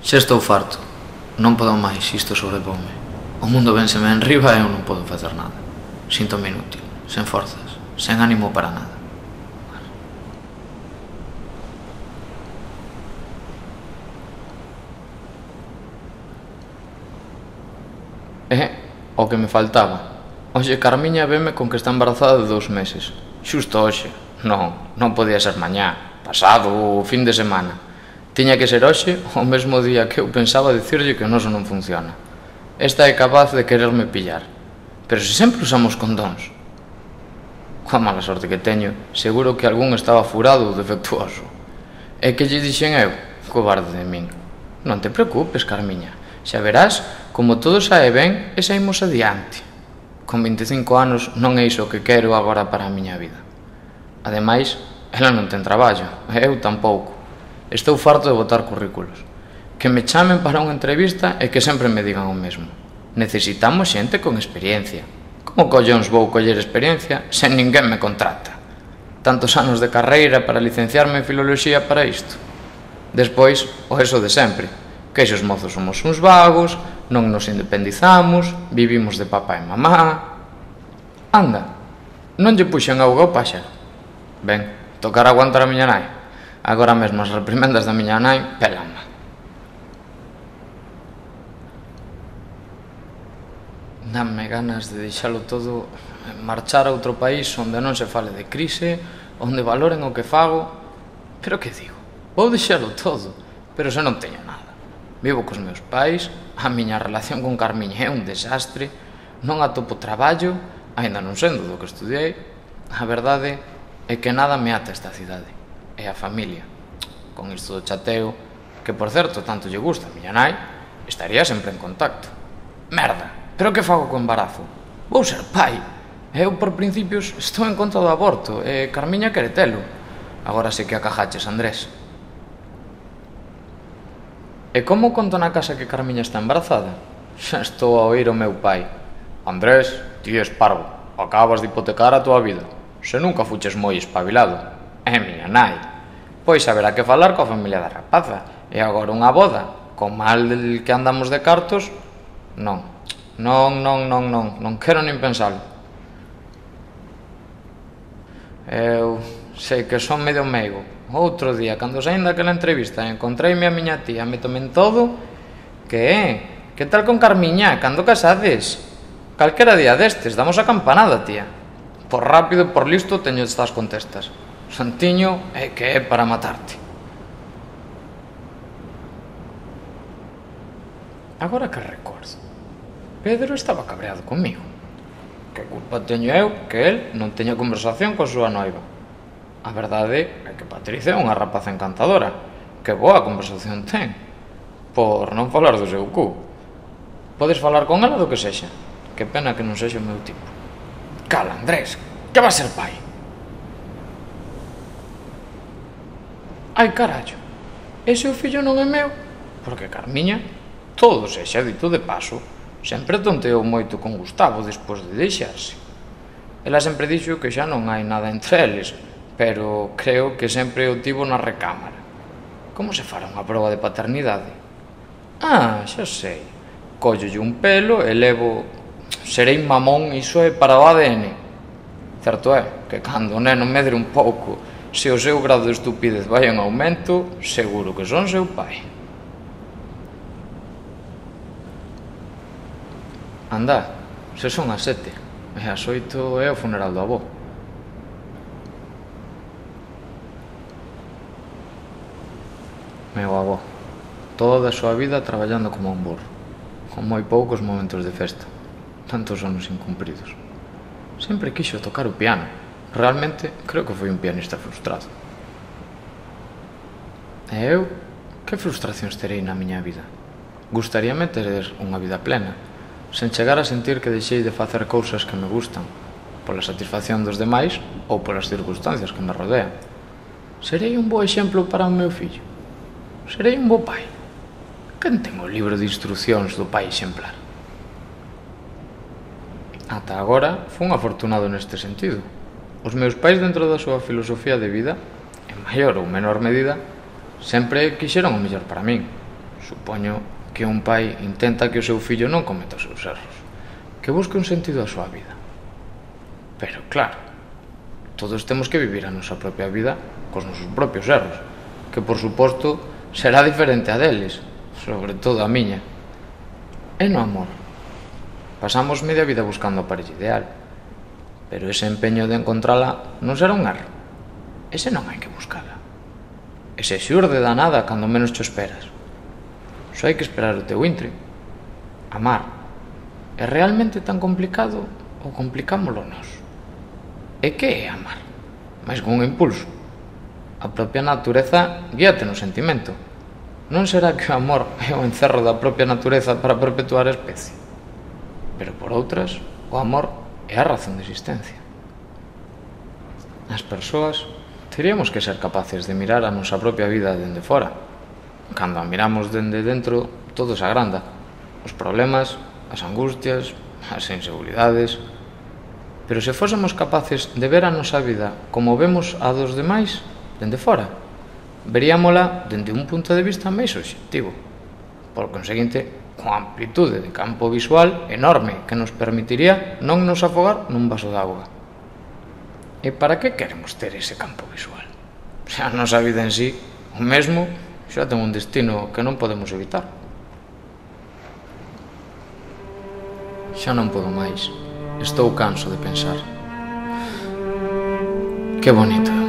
Xa estou farto. Non podo máis, isto sobrepoume. O mundo vénseme enriba e eu non podo facer nada. Síntome inútil, sen forzas, sen ánimo para nada. O que me faltaba. Hoxe Carmiña veme con que está embarazada de 2 meses. Xusto hoxe. Non podía ser mañá, pasado ou fin de semana. Tiña que ser hoxe, o mesmo día que eu pensaba dicirlle que o noso non funciona. Esta é capaz de quererme pillar. Pero se sempre usamos condóns. Coa mala sorte que teño, seguro que algún estaba furado ou defectuoso. E que lle dixen eu? Cobarde de min. Non te preocupes, Carmiña. Xa verás como todo sae ben e saímos adiante. Con 25 anos non é iso que quero agora para a miña vida. Ademais, ela non ten traballo, e eu tampouco. Estou farto de botar currículos. Que me chamen para unha entrevista e que sempre me digan o mesmo. Necesitamos xente con experiencia. Como collóns vou coller experiencia sen ninguén me contrata? Tantos anos de carreira para licenciarme en filoloxía para isto. Despois, o eso de sempre. Que esos mozos somos uns vagos, non nos independizamos, vivimos de papá e mamá. Anda, non lle puxen auga ao páxaro. Ben, tocará aguantar a miña nai. Agora mesmo as reprimendas da miña nai pélanme. Danme ganas de deixalo todo, marchar a outro país onde non se fale de crise, onde valoren o que fago. Pero que digo? Vou deixalo todo, pero se non teño nada. Vivo cos meus pais, a miña relación con Carmiña é un desastre, non atopo traballo, aínda non sendo do que estudiei. A verdade é que nada me ata esta cidade. E a familia. Con isto do chateo, que por certo tanto lle gusta a miña nai, estaría sempre en contacto. Merda, pero que fago co embarazo? Vou ser pai. Eu por principios estou en contra do aborto e Carmiña quere telo. Agora sei que acajaches, Andrés. E como conto na casa que Carmiña está embarazada? Xa estou a oír o meu pai. Andrés, ti es parvo, acabas de hipotecar a tua vida. Se nunca fuches moi espabilado. É miña nai. Pois haberá que falar coa familia da rapaza. E agora unha boda, con mal que andamos de cartos. Non quero nin pensalo. Eu sei que son medio meigo. Outro día, cando saín daquela entrevista, encontreime a miña tía, me tomen todo. Que tal con Carmiña, cando casades? Calquera día destes, damos a campanada, tía. Por rápido e por listo teño estas contestas. Santiño é que é para matarte. Agora que recordo, Pedro estaba cabreado comigo. Que culpa teño eu que el non teña conversación coa súa noiva? A verdade é que Patricia é unha rapaza encantadora. Que boa conversación ten. Por non falar do seu cu. Podes falar con ela do que sexa. Que pena que non sexa o meu tipo. Cala, Andrés, que vas ser pai? Ai, carallo, ese o fillo non é meu? Porque Carmiña, todo sexa dito de paso, sempre tonteou moito con Gustavo despois de deixarse. Ela sempre dixo que xa non hai nada entre eles, pero creo que sempre o tivo na recámara. Como se fará unha proba de paternidade? Ah, xa sei. Cóllolle un pelo e levo... Serei mamón, iso é para o ADN. Certo é que cando o neno medre un pouco, se o seu grado de estupidez vai en aumento, seguro que son seu pai. Anda, se son as 7 e as 8 é o funeral do avó. Meu avó, toda a súa vida traballando como un burro, con moi poucos momentos de festa, tantos anos incumpridos. Sempre quixo tocar o piano. Realmente, creo que foi un pianista frustrado. E eu, que frustracións terei na miña vida? Gustaríame ter unha vida plena, sen chegar a sentir que deixei de facer cousas que me gustan, pola satisfacción dos demais ou polas circunstancias que me rodean. Serei un bo exemplo para o meu fillo? Serei un bo pai? Quen ten o libro de instruccións do pai exemplar? Ata agora, fun afortunado neste sentido. Os meus pais, dentro da súa filosofía de vida, en maior ou menor medida, sempre quixeron o mellor para min. Supoño que un pai intenta que o seu fillo non cometa os seus erros, que busque un sentido á súa vida. Pero claro, todos temos que vivir a nosa propia vida cos nosos propios erros, que por suposto será diferente a deles, sobre todo a miña. E no amor, pasamos media vida buscando a parella ideal, pero ese empeño de encontrala non será un erro. Ese non hai que buscala. Ese xurde da nada cando menos te esperas. Só hai que esperar o teu intre. Amar é realmente tan complicado ou complicámolo nós? E que é amar? Mais que un impulso. A propia natureza guíate no sentimento. Non será que o amor é o encerro da propia natureza para perpetuar a especie? Pero por outras, o amor é a razón de existencia. As persoas teríamos que ser capaces de mirar a nosa propia vida dende fora. Cando a miramos dende dentro, todo se agranda. Os problemas, as angustias, as inseguridades. Pero se fósemos capaces de ver a nosa vida como vemos a dos demais, dende fora, veríamola dende un punto de vista máis obxectivo. Por conseguinte, con amplitude de campo visual enorme que nos permitiría non nos afogar nun vaso de auga. E para que queremos ter ese campo visual? Se a nosa vida en sí, o mesmo, xa ten un destino que non podemos evitar. Xa non podo máis. Estou canso de pensar. Que bonito.